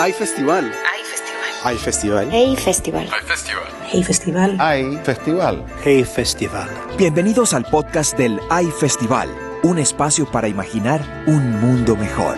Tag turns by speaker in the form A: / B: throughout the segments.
A: Hay festival.
B: Hay festival.
A: Hay festival.
B: Hey festival.
C: Hay festival.
B: Hey festival.
D: Hay festival.
A: Hey festival.
E: Bienvenidos al podcast del Hay Festival, un espacio para imaginar un mundo mejor.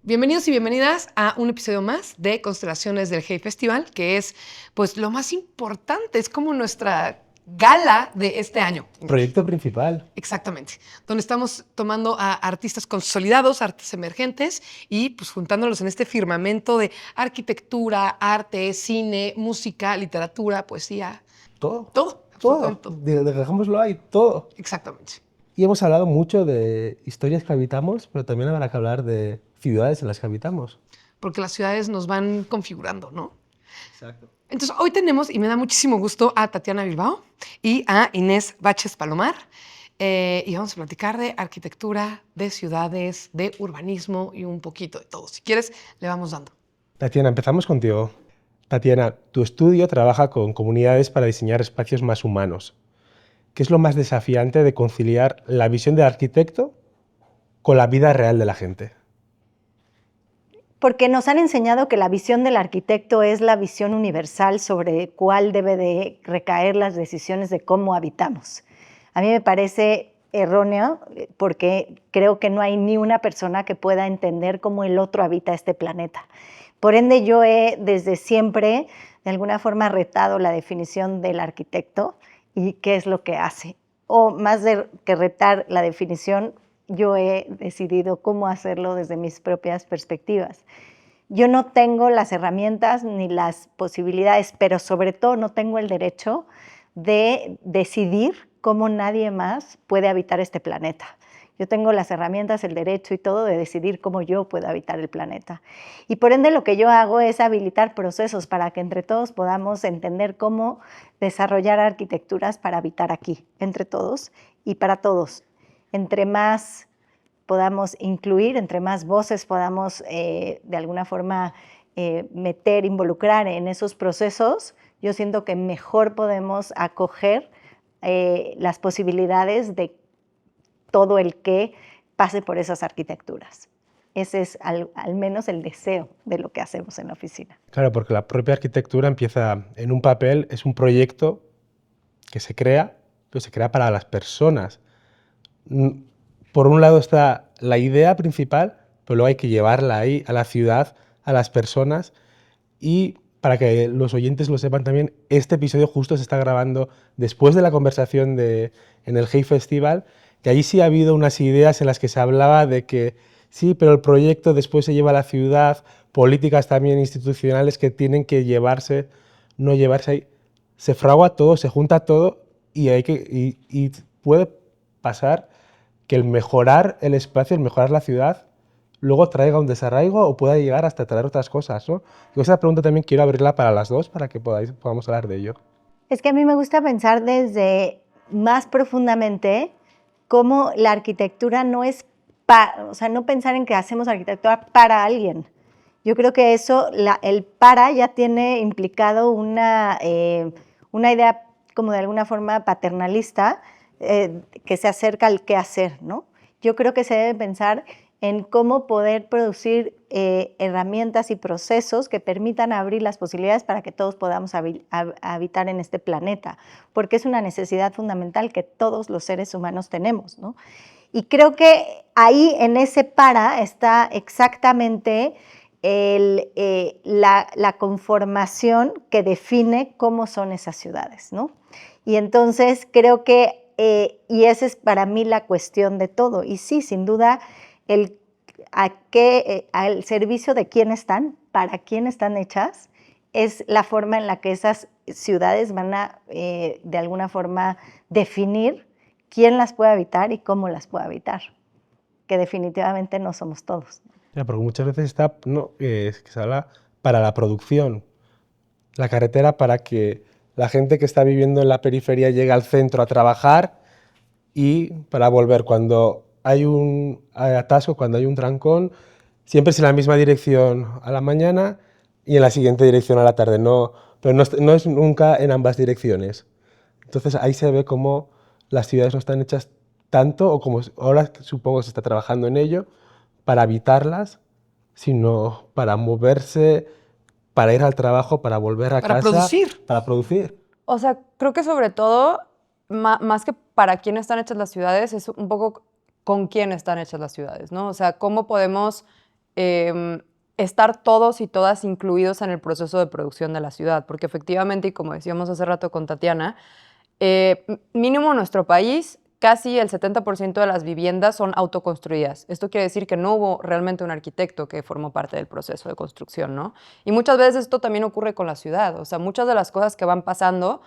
F: Bienvenidos y bienvenidas a un episodio más de Constelaciones del Hey Festival, que es pues lo más importante, es como nuestra gala de este año.
G: Proyecto principal.
F: Exactamente, donde estamos tomando a artistas consolidados, artistas emergentes y pues juntándolos en este firmamento de arquitectura, arte, cine, música, literatura, poesía.
G: Todo.
F: Todo.
G: Dejémoslo ahí, todo.
F: Exactamente.
G: Y hemos hablado mucho de historias que habitamos, pero también habrá que hablar de ciudades en las que habitamos.
F: Porque las ciudades nos van configurando, ¿no?
G: Exacto.
F: Entonces, hoy tenemos, y me da muchísimo gusto, a Tatiana Bilbao y a Inés Baches Palomar. Y vamos a platicar de arquitectura, de ciudades, de urbanismo y un poquito de todo. Si quieres, le vamos dando.
G: Tatiana, empezamos contigo. Tatiana, tu estudio trabaja con comunidades para diseñar espacios más humanos. ¿Qué es lo más desafiante de conciliar la visión del arquitecto con la vida real de la gente?
H: Porque nos han enseñado que la visión del arquitecto es la visión universal sobre cuál debe de recaer las decisiones de cómo habitamos. A mí me parece erróneo porque creo que no hay ni una persona que pueda entender cómo el otro habita este planeta. Por ende, yo he desde siempre, de alguna forma, retado la definición del arquitecto y qué es lo que hace. O más que retar la definición, yo he decidido cómo hacerlo desde mis propias perspectivas. Yo no tengo las herramientas ni las posibilidades, pero sobre todo no tengo el derecho de decidir cómo nadie más puede habitar este planeta. Yo tengo las herramientas, el derecho y todo de decidir cómo yo puedo habitar el planeta. Y por ende lo que yo hago es habilitar procesos para que entre todos podamos entender cómo desarrollar arquitecturas para habitar aquí, entre todos y para todos. Entre más podamos incluir, entre más voces podamos de alguna forma meter, involucrar en esos procesos, yo siento que mejor podemos acoger las posibilidades de todo el que pase por esas arquitecturas. Ese es al menos el deseo de lo que hacemos en la oficina.
G: Claro, porque la propia arquitectura empieza en un papel, es un proyecto que se crea, pero se crea para las personas. Por un lado está la idea principal, pero luego hay que llevarla ahí, a la ciudad, a las personas. Y para que los oyentes lo sepan también, este episodio justo se está grabando después de la conversación en el Hey Festival, que allí sí ha habido unas ideas en las que se hablaba de que sí, pero el proyecto después se lleva a la ciudad, políticas también institucionales que tienen que llevarse, no llevarse ahí. Se fragua todo, se junta todo y puede pasar que el mejorar el espacio, el mejorar la ciudad, luego traiga un desarraigo o pueda llegar hasta traer otras cosas, ¿no? Y esa pregunta también quiero abrirla para las dos, para que podamos hablar de ello.
H: Es que a mí me gusta pensar desde más profundamente cómo la arquitectura no es o sea, no pensar en que hacemos arquitectura para alguien. Yo creo que eso, el para ya tiene implicado una idea como de alguna forma paternalista, que se acerca al qué hacer, ¿no? Yo creo que se debe pensar en cómo poder producir herramientas y procesos que permitan abrir las posibilidades para que todos podamos habitar en este planeta, porque es una necesidad fundamental que todos los seres humanos tenemos, ¿no? Y creo que ahí en ese para está exactamente la conformación que define cómo son esas ciudades, ¿no? Y entonces creo que y esa es para mí la cuestión de todo. Y sí, sin duda, al servicio de quién están, para quién están hechas, es la forma en la que esas ciudades van a, de alguna forma, definir quién las puede habitar y cómo las puede habitar, que definitivamente no somos todos.
G: Ya, porque muchas veces está, que se habla para la producción, la carretera para que la gente que está viviendo en la periferia llegue al centro a trabajar y para volver. Cuando hay un atasco, cuando hay un trancón, siempre es en la misma dirección a la mañana y en la siguiente dirección a la tarde, pero no es nunca en ambas direcciones. Entonces ahí se ve cómo las ciudades no están hechas tanto, o como ahora supongo que se está trabajando en ello, para habitarlas, sino para moverse, para ir al trabajo, para volver a
F: Para
G: casa.
F: producir.
G: Para producir.
A: O sea, creo que sobre todo, más que para quién están hechas las ciudades, es un poco con quién están hechas las ciudades, ¿no? O sea, cómo podemos estar todos y todas incluidos en el proceso de producción de la ciudad. Porque efectivamente, y como decíamos hace rato con Tatiana, mínimo en nuestro país, casi el 70% de las viviendas son autoconstruidas. Esto quiere decir que no hubo realmente un arquitecto que formó parte del proceso de construcción, ¿no? Y muchas veces esto también ocurre con la ciudad. O sea, muchas de las cosas que van pasando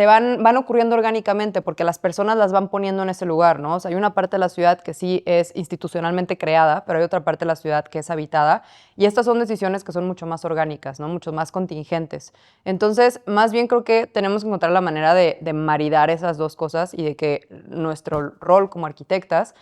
A: van ocurriendo orgánicamente porque las personas las van poniendo en ese lugar, ¿no? O sea, hay una parte de la ciudad que sí es institucionalmente creada, pero hay otra parte de la ciudad que es habitada, y estas son decisiones que son mucho más orgánicas, ¿no? Mucho más contingentes. Entonces, más bien creo que tenemos que encontrar la manera de maridar esas dos cosas y de que nuestro rol como arquitectas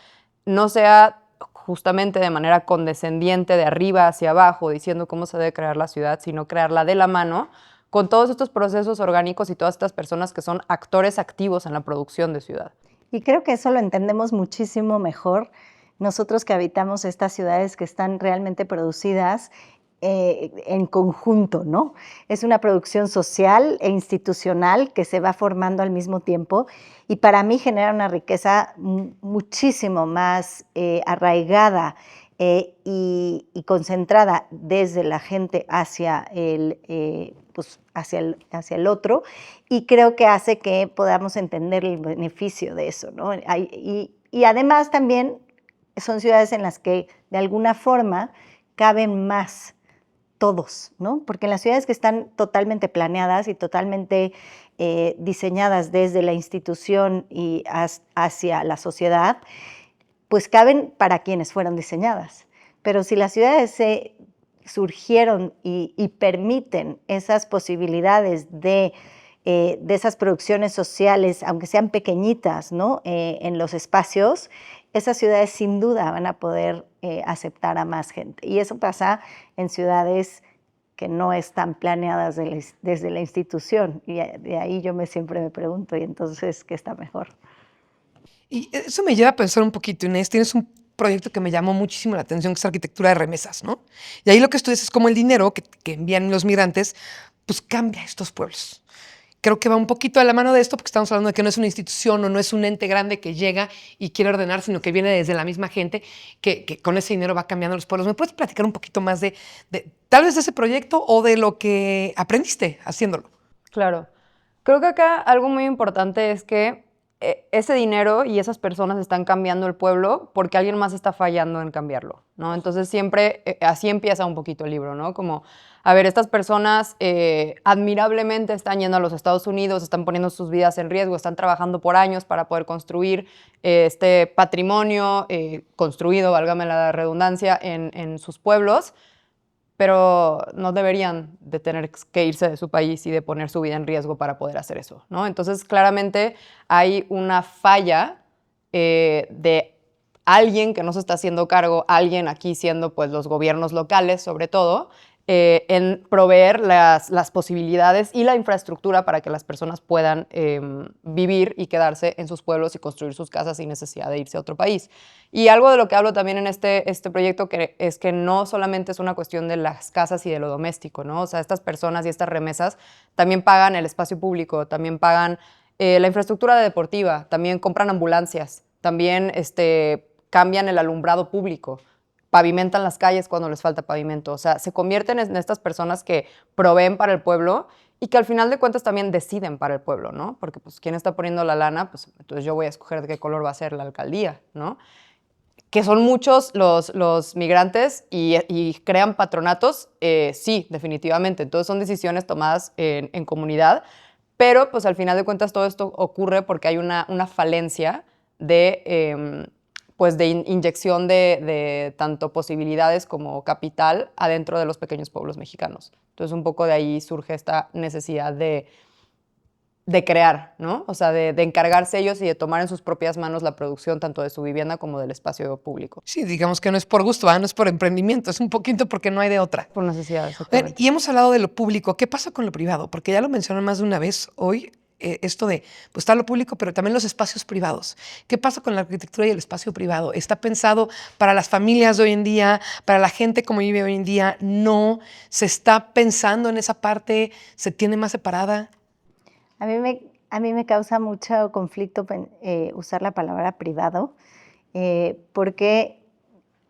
A: no sea justamente de manera condescendiente de arriba hacia abajo, diciendo cómo se debe crear la ciudad, sino crearla de la mano con todos estos procesos orgánicos y todas estas personas que son actores activos en la producción de ciudad.
H: Y creo que eso lo entendemos muchísimo mejor nosotros que habitamos estas ciudades que están realmente producidas en conjunto, ¿no? Es una producción social e institucional que se va formando al mismo tiempo y para mí genera una riqueza muchísimo más arraigada y concentrada desde la gente hacia hacia el otro, y creo que hace que podamos entender el beneficio de eso, ¿no? Y además también son ciudades en las que de alguna forma caben más todos, ¿no? Porque en las ciudades que están totalmente planeadas y totalmente diseñadas desde la institución y hacia la sociedad, pues caben para quienes fueron diseñadas. Pero si las ciudades surgieron y permiten esas posibilidades de esas producciones sociales, aunque sean pequeñitas, ¿no? En los espacios, esas ciudades sin duda van a poder aceptar a más gente. Y eso pasa en ciudades que no están planeadas desde la institución. Y de ahí yo siempre me pregunto, ¿y entonces qué está mejor?
F: Y eso me lleva a pensar un poquito, Inés. Tienes un proyecto que me llamó muchísimo la atención, que es arquitectura de remesas, ¿no? Y ahí lo que estudias es cómo el dinero que envían los migrantes, pues cambia estos pueblos. Creo que va un poquito de la mano de esto, porque estamos hablando de que no es una institución o no es un ente grande que llega y quiere ordenar, sino que viene desde la misma gente que con ese dinero va cambiando los pueblos. ¿Me puedes platicar un poquito más de tal vez de ese proyecto o de lo que aprendiste haciéndolo?
A: Claro. Creo que acá algo muy importante es que ese dinero y esas personas están cambiando el pueblo porque alguien más está fallando en cambiarlo, ¿no? Entonces siempre así empieza un poquito el libro, ¿no? Como, a ver, estas personas admirablemente están yendo a los Estados Unidos, están poniendo sus vidas en riesgo, están trabajando por años para poder construir este patrimonio construido, válgame la redundancia, en sus pueblos, pero no deberían de tener que irse de su país y de poner su vida en riesgo para poder hacer eso, ¿no? Entonces, claramente hay una falla de alguien que no se está haciendo cargo, alguien aquí siendo pues los gobiernos locales sobre todo, en proveer las posibilidades y la infraestructura para que las personas puedan vivir y quedarse en sus pueblos y construir sus casas sin necesidad de irse a otro país. Y algo de lo que hablo también en este proyecto es que no solamente es una cuestión de las casas y de lo doméstico, ¿no? O sea, estas personas y estas remesas también pagan el espacio público, también pagan la infraestructura deportiva, también compran ambulancias, también cambian el alumbrado público, pavimentan las calles cuando les falta pavimento. O sea, se convierten en estas personas que proveen para el pueblo y que al final de cuentas también deciden para el pueblo, ¿no? Porque pues quién está poniendo la lana, pues entonces yo voy a escoger de qué color va a ser la alcaldía, ¿no? Que son muchos los migrantes y crean patronatos, sí, definitivamente. Entonces son decisiones tomadas en comunidad, pero pues al final de cuentas todo esto ocurre porque hay una falencia de inyección de tanto posibilidades como capital adentro de los pequeños pueblos mexicanos. Entonces, un poco de ahí surge esta necesidad de crear, ¿no? O sea, de encargarse ellos y de tomar en sus propias manos la producción tanto de su vivienda como del espacio público.
F: Sí, digamos que no es por gusto, no es por emprendimiento, es un poquito porque no hay de otra.
A: Por necesidad, exactamente.
F: Y hemos hablado de lo público. ¿Qué pasa con lo privado? Porque ya lo mencioné más de una vez hoy. esto de, pues está lo público, pero también los espacios privados. ¿Qué pasa con la arquitectura y el espacio privado? ¿Está pensado para las familias de hoy en día, para la gente como vive hoy en día? No. ¿Se está pensando en esa parte? ¿Se tiene más separada?
H: A mí me causa mucho conflicto usar la palabra privado, porque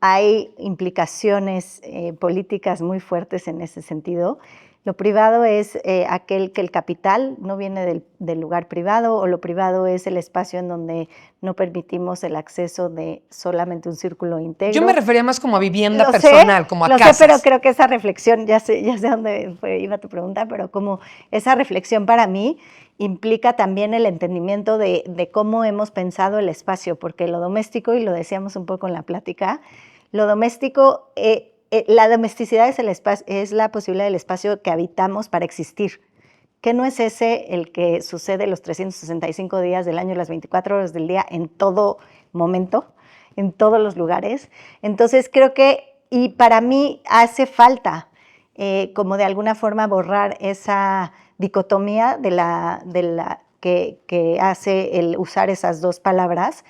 H: hay implicaciones políticas muy fuertes en ese sentido. Lo privado es aquel que el capital no viene del lugar privado, o lo privado es el espacio en donde no permitimos el acceso de solamente un círculo íntegro.
F: Yo me refería más como a vivienda
H: Lo
F: personal, como a casas.
H: Sé, pero creo que esa reflexión, ya sé dónde iba tu pregunta, pero como esa reflexión para mí implica también el entendimiento de cómo hemos pensado el espacio, porque lo doméstico, y lo decíamos un poco en la plática, lo doméstico, la domesticidad es la posibilidad del espacio que habitamos para existir, que no es ese el que sucede los 365 días del año, las 24 horas del día, en todo momento, en todos los lugares. Entonces creo que, y para mí hace falta como de alguna forma borrar esa dicotomía que hace el usar esas dos palabras,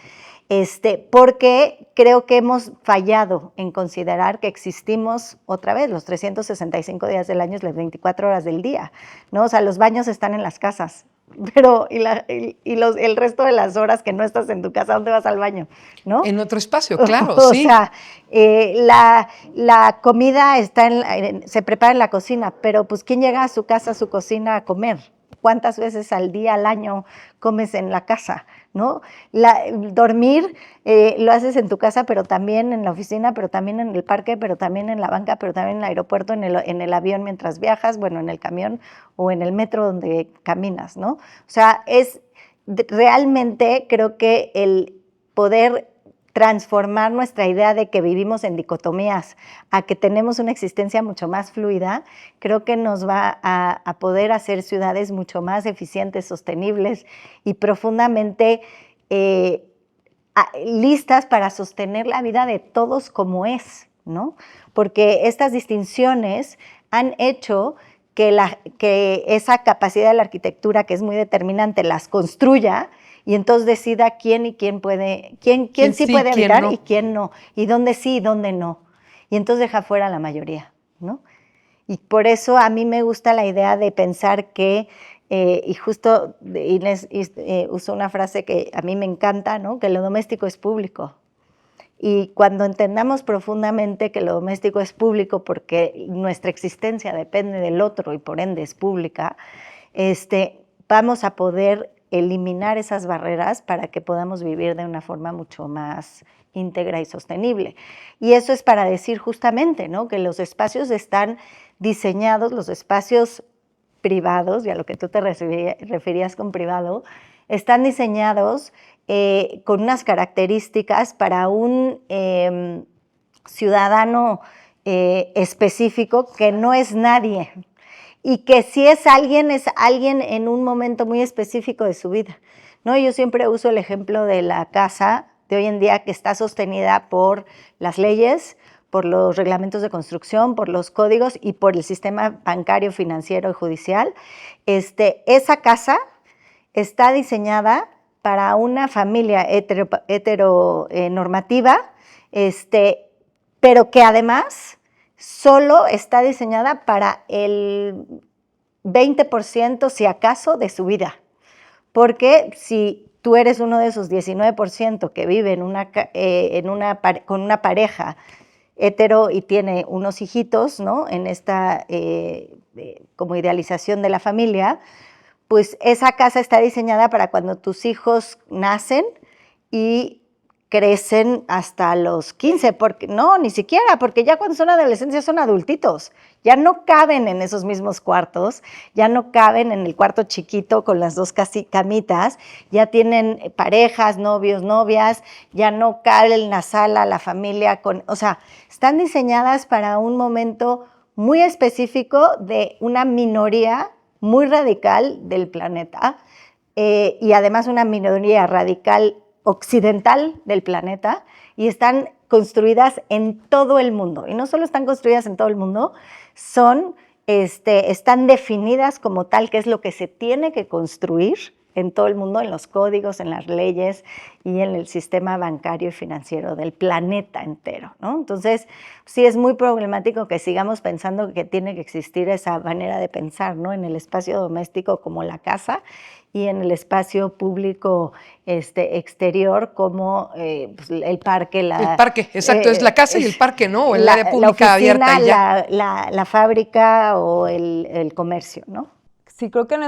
H: porque creo que hemos fallado en considerar que existimos otra vez los 365 días del año, las 24 horas del día, ¿no? O sea, los baños están en las casas, pero el resto de las horas que no estás en tu casa, ¿dónde vas al baño? ¿No?
F: En otro espacio, claro, sí.
H: O sea, la comida se prepara en la cocina, pero pues ¿quién llega a su casa, a su cocina a comer? ¿Cuántas veces al día, al año comes en la casa? ¿No? Dormir lo haces en tu casa, pero también en la oficina, pero también en el parque, pero también en la banca, pero también en el aeropuerto, en el avión mientras viajas, bueno, en el camión o en el metro donde caminas, ¿no? O sea, realmente creo que el poder transformar nuestra idea de que vivimos en dicotomías a que tenemos una existencia mucho más fluida, creo que nos va a poder hacer ciudades mucho más eficientes, sostenibles y profundamente listas para sostener la vida de todos como es, ¿no? Porque estas distinciones han hecho que esa capacidad de la arquitectura, que es muy determinante, las construya, y entonces decida quién sí puede habitar y quién no, y dónde sí y dónde no. Y entonces deja fuera a la mayoría, ¿no? Y por eso a mí me gusta la idea de pensar que, y justo Inés usó una frase que a mí me encanta, ¿no? Que lo doméstico es público. Y cuando entendamos profundamente que lo doméstico es público porque nuestra existencia depende del otro y por ende es pública, vamos a poder eliminar esas barreras para que podamos vivir de una forma mucho más íntegra y sostenible. Y eso es para decir justamente, ¿no? Que los espacios están diseñados, los espacios privados, y a lo que tú te referías con privado, están diseñados con unas características para un ciudadano específico que no es nadie, y que si es alguien en un momento muy específico de su vida, ¿no? Yo siempre uso el ejemplo de la casa de hoy en día, que está sostenida por las leyes, por los reglamentos de construcción, por los códigos y por el sistema bancario, financiero y judicial. Esa casa está diseñada para una familia heteronormativa, pero que además solo está diseñada para el 20%, si acaso, de su vida. Porque si tú eres uno de esos 19% que vive con una pareja hetero y tiene unos hijitos, ¿no? En esta como idealización de la familia, pues esa casa está diseñada para cuando tus hijos nacen y crecen hasta los 15, porque no, ni siquiera, porque ya cuando son adolescentes son adultitos, ya no caben en esos mismos cuartos, ya no caben en el cuarto chiquito con las dos camitas, ya tienen parejas, novios, novias, ya no caben en la sala, la familia, o sea, están diseñadas para un momento muy específico de una minoría muy radical del planeta, y además una minoría radical occidental del planeta, y están construidas en todo el mundo. Y no solo están construidas en todo el mundo, son están definidas como tal, que es lo que se tiene que construir en todo el mundo, en los códigos, en las leyes y en el sistema bancario y financiero del planeta entero, ¿no? Entonces, sí es muy problemático que sigamos pensando que tiene que existir esa manera de pensar, ¿no? En el espacio doméstico como la casa y en el espacio público exterior como pues, el parque.
F: El parque, exacto, es la casa y el parque, ¿no? O el área pública
H: la oficina,
F: abierta y ya.
H: la fábrica o el comercio, ¿no?
A: Sí, creo que en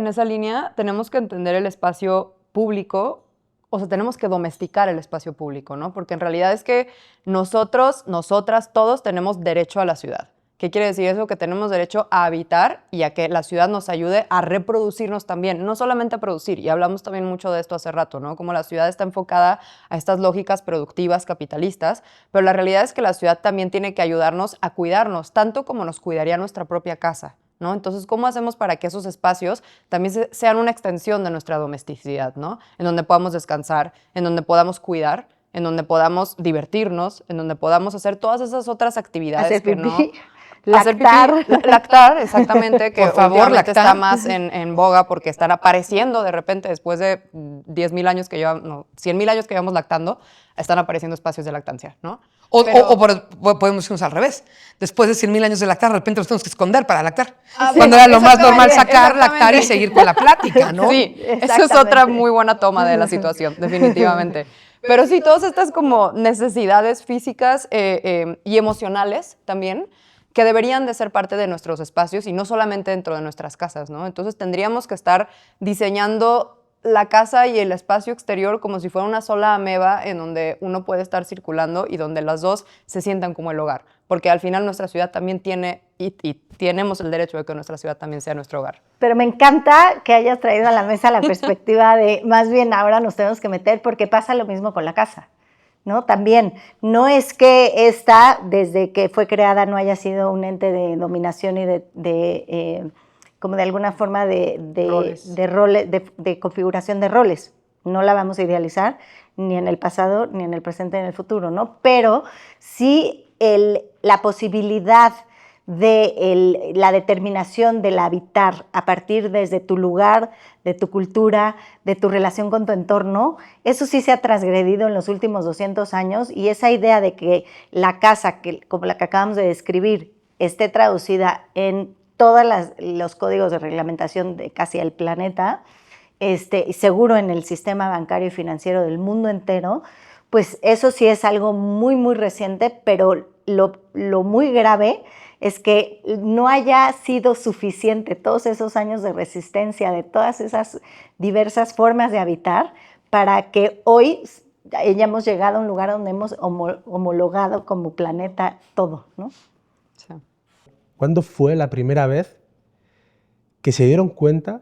A: esa línea tenemos que entender el espacio público, o sea, tenemos que domesticar el espacio público, ¿no? Porque en realidad es que nosotros, nosotras, todos tenemos derecho a la ciudad. ¿Qué quiere decir eso? Que tenemos derecho a habitar y a que la ciudad nos ayude a reproducirnos también, no solamente a producir, y hablamos también mucho de esto hace rato, ¿no? Como la ciudad está enfocada a estas lógicas productivas, capitalistas, pero la realidad es que la ciudad también tiene que ayudarnos a cuidarnos, tanto como nos cuidaría nuestra propia casa, ¿no? Entonces, ¿cómo hacemos para que esos espacios también sean una extensión de nuestra domesticidad, ¿no? En donde podamos descansar, en donde podamos cuidar, en donde podamos divertirnos, en donde podamos hacer todas esas otras actividades
H: Hacer
A: que
H: pipí,
A: no... Hacer
H: lactar.
A: pipí, lactar, exactamente, que
F: Por favor,
A: últimamente
F: lactar.
A: está más en boga porque están apareciendo de repente, después de 10,000 años que llevamos, no, 100,000 años que llevamos lactando, están apareciendo espacios de lactancia, ¿no?
F: Podemos irnos al revés. Después de 100,000 años de lactar, de repente nos tenemos que esconder para lactar.
A: Ah,
F: Cuando
A: bueno,
F: era lo más normal
A: exactamente,
F: sacar, lactar y
A: exactamente.
F: seguir con la plática, ¿no?
A: Sí, esa es
H: Exactamente.
A: otra muy buena toma de la situación, definitivamente. Pero sí, todas estas como necesidades físicas y emocionales también, que deberían de ser parte de nuestros espacios y no solamente dentro de nuestras casas, ¿no? Entonces tendríamos que estar diseñando la casa y el espacio exterior como si fuera una sola ameba en donde uno puede estar circulando y donde las dos se sientan como el hogar. Porque al final nuestra ciudad también tiene, y tenemos el derecho de que nuestra ciudad también sea nuestro hogar.
H: Pero me encanta que hayas traído a la mesa la perspectiva de más bien ahora nos tenemos que meter porque pasa lo mismo con la casa, ¿no? También, no es que esta, desde que fue creada, no haya sido un ente de dominación y como de alguna forma de configuración de roles. No la vamos a idealizar ni en el pasado, ni en el presente, ni en el futuro, ¿no? Pero sí la posibilidad de la determinación del habitar a partir desde tu lugar, de tu cultura, de tu relación con tu entorno, eso sí se ha transgredido en los últimos 200 años y esa idea de que la casa, como la que acabamos de describir, esté traducida en todos los códigos de reglamentación de casi el planeta, y seguro en el sistema bancario y financiero del mundo entero, pues eso sí es algo muy, muy reciente, pero lo muy grave es que no haya sido suficiente todos esos años de resistencia de todas esas diversas formas de habitar para que hoy hayamos llegado a un lugar donde hemos homologado como planeta todo, ¿no?
A: Sí.
G: ¿Cuándo fue la primera vez que se dieron cuenta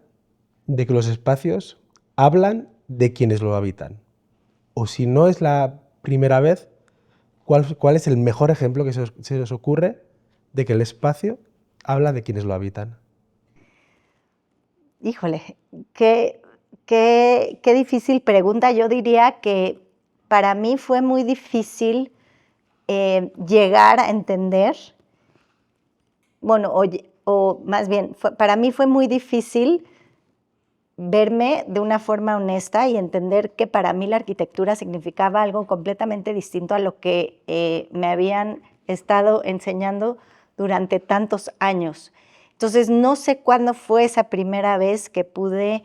G: de que los espacios hablan de quienes lo habitan? O si no es la primera vez, ¿cuál es el mejor ejemplo que se os ocurre de que el espacio habla de quienes lo habitan?
H: Híjole, qué difícil pregunta. Yo diría que para mí fue muy difícil llegar a entender, bueno, o más bien, para mí fue muy difícil verme de una forma honesta y entender que para mí la arquitectura significaba algo completamente distinto a lo que me habían estado enseñando durante tantos años. Entonces, no sé cuándo fue esa primera vez que pude,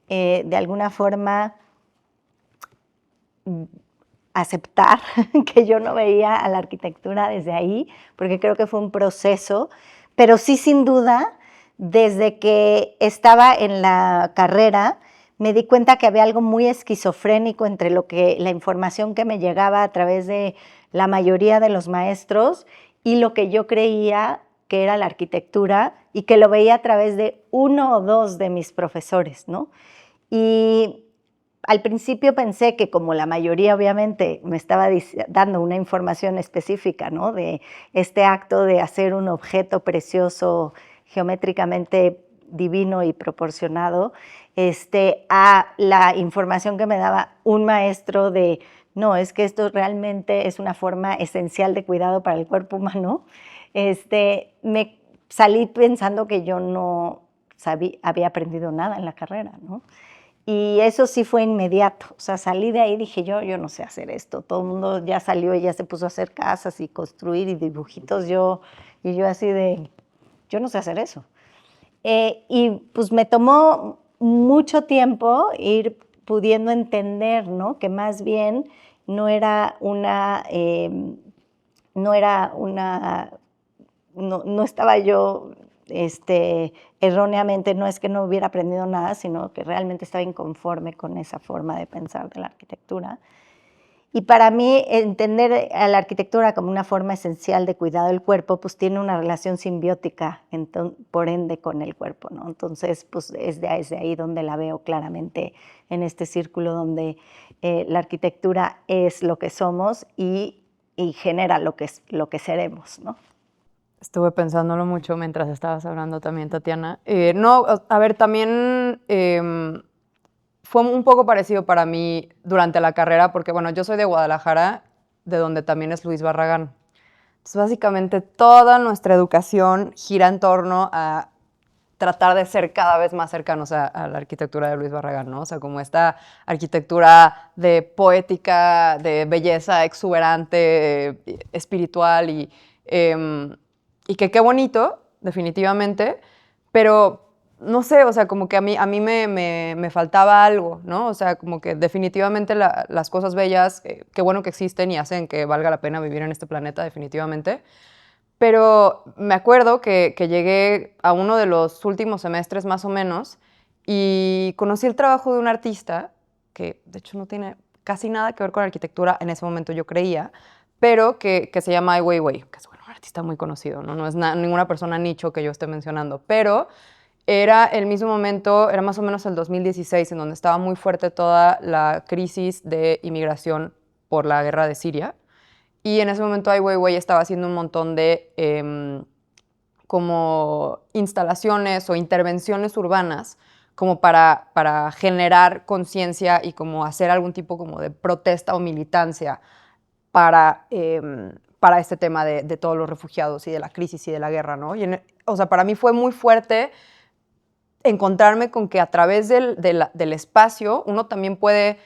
H: de alguna forma, aceptar que yo no veía a la arquitectura desde ahí, porque creo que fue un proceso, pero sí, sin duda, desde que estaba en la carrera, me di cuenta que había algo muy esquizofrénico entre la información que me llegaba a través de la mayoría de los maestros y lo que yo creía que era la arquitectura y que lo veía a través de uno o dos de mis profesores, ¿no? Y al principio pensé que como la mayoría obviamente me estaba dando una información específica, ¿no? De este acto de hacer un objeto precioso, geométricamente divino y proporcionado, a la información que me daba un maestro de, no, es que esto realmente es una forma esencial de cuidado para el cuerpo humano, salí pensando que yo no había aprendido nada en la carrera, ¿no? Y eso sí fue inmediato. O sea, salí de ahí y dije, yo no sé hacer esto. Todo el mundo ya salió y ya se puso a hacer casas y construir y dibujitos. Y yo así de, yo no sé hacer eso. Y pues me tomó mucho tiempo ir pudiendo entender, ¿no? Que más bien no estaba yo erróneamente, no es que no hubiera aprendido nada, sino que realmente estaba inconforme con esa forma de pensar de la arquitectura. Y para mí, entender a la arquitectura como una forma esencial de cuidado del cuerpo, pues tiene una relación simbiótica, por ende, con el cuerpo, ¿no? Entonces, pues es de ahí donde la veo claramente, en este círculo donde la arquitectura es lo que somos y genera lo que seremos, ¿no?
A: Estuve pensándolo mucho mientras estabas hablando también, Tatiana. No, a ver, también fue un poco parecido para mí durante la carrera, porque bueno, yo soy de Guadalajara, de donde también es Luis Barragán. Entonces, básicamente, toda nuestra educación gira en torno a tratar de ser cada vez más cercanos a la arquitectura de Luis Barragán, ¿no? O sea, como esta arquitectura de poética, de belleza exuberante, espiritual y que qué bonito, definitivamente, pero no sé, o sea, como que a mí me faltaba algo, ¿no? O sea, como que definitivamente las cosas bellas, qué bueno que existen y hacen que valga la pena vivir en este planeta, definitivamente. Pero me acuerdo que llegué a uno de los últimos semestres más o menos y conocí el trabajo de un artista que de hecho no tiene casi nada que ver con arquitectura, en ese momento yo creía, pero que se llama Ai Weiwei, que es bueno, un artista muy conocido, no es ninguna persona nicho que yo esté mencionando, pero era el mismo momento, era más o menos el 2016, en donde estaba muy fuerte toda la crisis de inmigración por la guerra de Siria. Y en ese momento Ai Weiwei estaba haciendo un montón de como instalaciones o intervenciones urbanas como para generar conciencia y como hacer algún tipo como de protesta o militancia para este tema de todos los refugiados y de la crisis y de la guerra, ¿no? O sea, para mí fue muy fuerte encontrarme con que a través del espacio uno también puede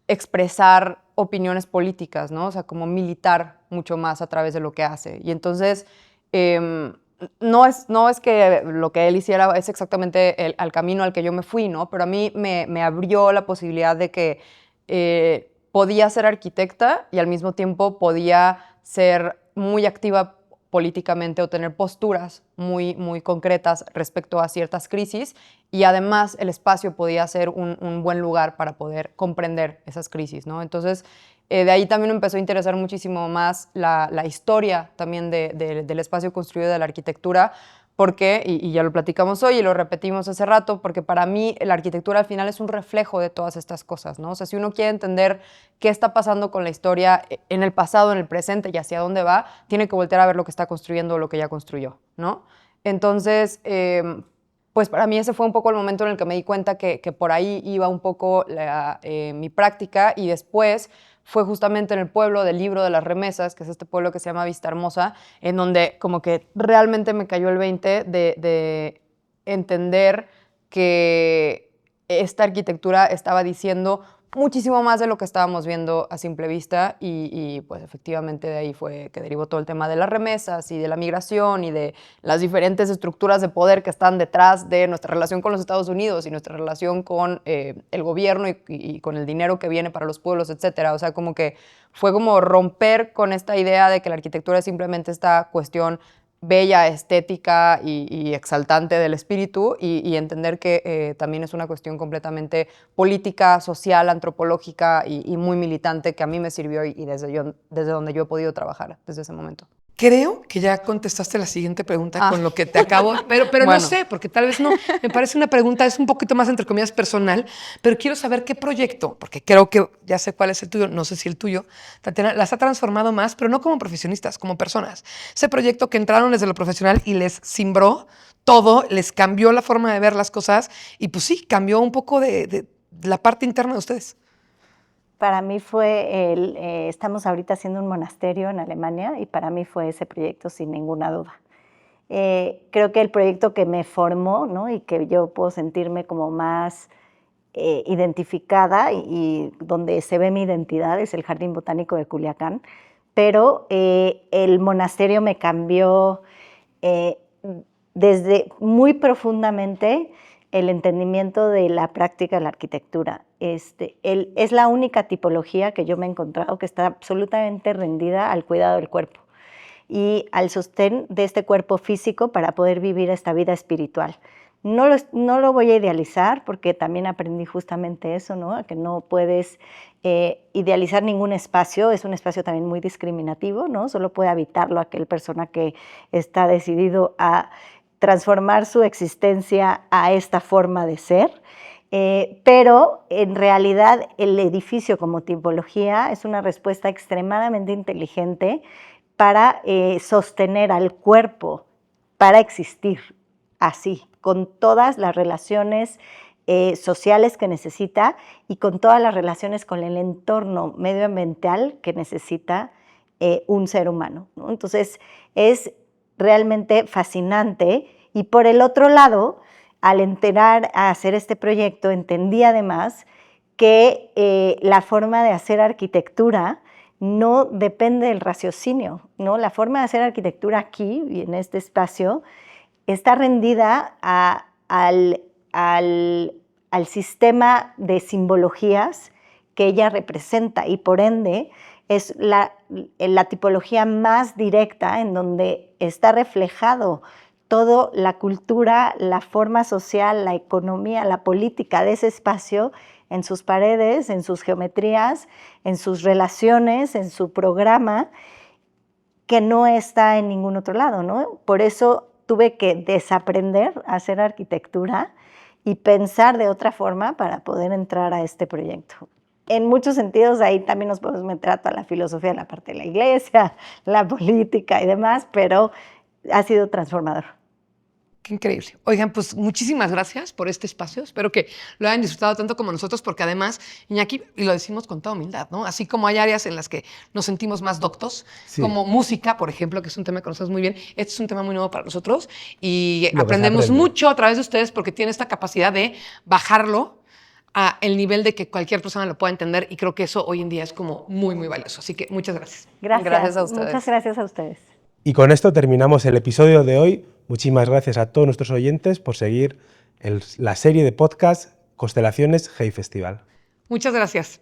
A: expresar opiniones políticas, ¿no? O sea, como militar mucho más a través de lo que hace. Y entonces, no es que lo que él hiciera es exactamente al camino al que yo me fui, ¿no? Pero a mí me abrió la posibilidad de que podía ser arquitecta y al mismo tiempo podía ser muy activa políticamente o tener posturas muy, muy concretas respecto a ciertas crisis y además el espacio podía ser un buen lugar para poder comprender esas crisis, ¿no? Entonces, de ahí también me empezó a interesar muchísimo más la historia también del espacio construido de la arquitectura, porque, y ya lo platicamos hoy y lo repetimos hace rato, porque para mí la arquitectura al final es un reflejo de todas estas cosas, ¿no? O sea, si uno quiere entender qué está pasando con la historia en el pasado, en el presente y hacia dónde va, tiene que voltear a ver lo que está construyendo o lo que ya construyó, ¿no? Entonces, pues para mí ese fue un poco el momento en el que me di cuenta que por ahí iba un poco mi práctica y después fue justamente en el pueblo del Libro de las Remesas, que es este pueblo que se llama Vista Hermosa, en donde como que realmente me cayó el 20 de entender que esta arquitectura estaba diciendo muchísimo más de lo que estábamos viendo a simple vista y pues efectivamente de ahí fue que derivó todo el tema de las remesas y de la migración y de las diferentes estructuras de poder que están detrás de nuestra relación con los Estados Unidos y nuestra relación con el gobierno y con el dinero que viene para los pueblos, etcétera. O sea, como que fue como romper con esta idea de que la arquitectura es simplemente esta cuestión bella, estética y exaltante del espíritu y entender que también es una cuestión completamente política, social, antropológica y muy militante que a mí me sirvió y desde donde yo he podido trabajar desde ese momento.
F: Creo que ya contestaste la siguiente pregunta con lo que te acabo, pero bueno. No sé, porque tal vez no, me parece una pregunta, es un poquito más entre comillas personal, pero quiero saber qué proyecto, porque creo que ya sé cuál es el tuyo, no sé si el tuyo, Tatiana, las ha transformado más, pero no como profesionistas, como personas. Ese proyecto que entraron desde lo profesional y les cimbró todo, les cambió la forma de ver las cosas y pues sí, cambió un poco de la parte interna de ustedes.
H: Para mí fue estamos ahorita haciendo un monasterio en Alemania y para mí fue ese proyecto sin ninguna duda. Creo que el proyecto que me formó, ¿no? Y que yo puedo sentirme como más identificada y donde se ve mi identidad es el Jardín Botánico de Culiacán, pero el monasterio me cambió desde muy profundamente el entendimiento de la práctica de la arquitectura. Es la única tipología que yo me he encontrado que está absolutamente rendida al cuidado del cuerpo y al sostén de este cuerpo físico para poder vivir esta vida espiritual. No lo voy a idealizar porque también aprendí justamente eso, ¿no? Que no puedes idealizar ningún espacio, es un espacio también muy discriminativo, ¿no? Solo puede habitarlo aquel persona que está decidido a transformar su existencia a esta forma de ser, pero en realidad el edificio como tipología es una respuesta extremadamente inteligente para sostener al cuerpo, para existir así, con todas las relaciones sociales que necesita y con todas las relaciones con el entorno medioambiental que necesita un ser humano, ¿no? Entonces, es realmente fascinante. Y por el otro lado, al entrar a hacer este proyecto, entendí además que la forma de hacer arquitectura no depende del raciocinio, ¿no? La forma de hacer arquitectura aquí y en este espacio está rendida al sistema de simbologías que ella representa y por ende es la tipología más directa en donde está reflejado toda la cultura, la forma social, la economía, la política de ese espacio en sus paredes, en sus geometrías, en sus relaciones, en su programa, que no está en ningún otro lado, ¿no? Por eso tuve que desaprender a hacer arquitectura y pensar de otra forma para poder entrar a este proyecto. En muchos sentidos, ahí también nos podemos meter a toda la filosofía de la parte de la iglesia, la política y demás, pero ha sido transformador.
F: Qué increíble. Oigan, pues muchísimas gracias por este espacio. Espero que lo hayan disfrutado tanto como nosotros, porque además, Iñaki, y lo decimos con toda humildad, ¿no? Así como hay áreas en las que nos sentimos más doctos,
G: Sí.
F: como música, por ejemplo, que es un tema que conocemos muy bien. Este es un tema muy nuevo para nosotros y
G: Lo que se
F: aprendemos
G: aprende.
F: mucho a través de ustedes porque tienen esta capacidad de bajarlo a el nivel de que cualquier persona lo pueda entender y creo que eso hoy en día es como muy, muy valioso. Así que muchas gracias.
A: Gracias a ustedes.
H: Muchas gracias a ustedes.
G: Y con esto terminamos el episodio de hoy. Muchísimas gracias a todos nuestros oyentes por seguir la serie de podcast Constelaciones Hey Festival.
F: Muchas gracias.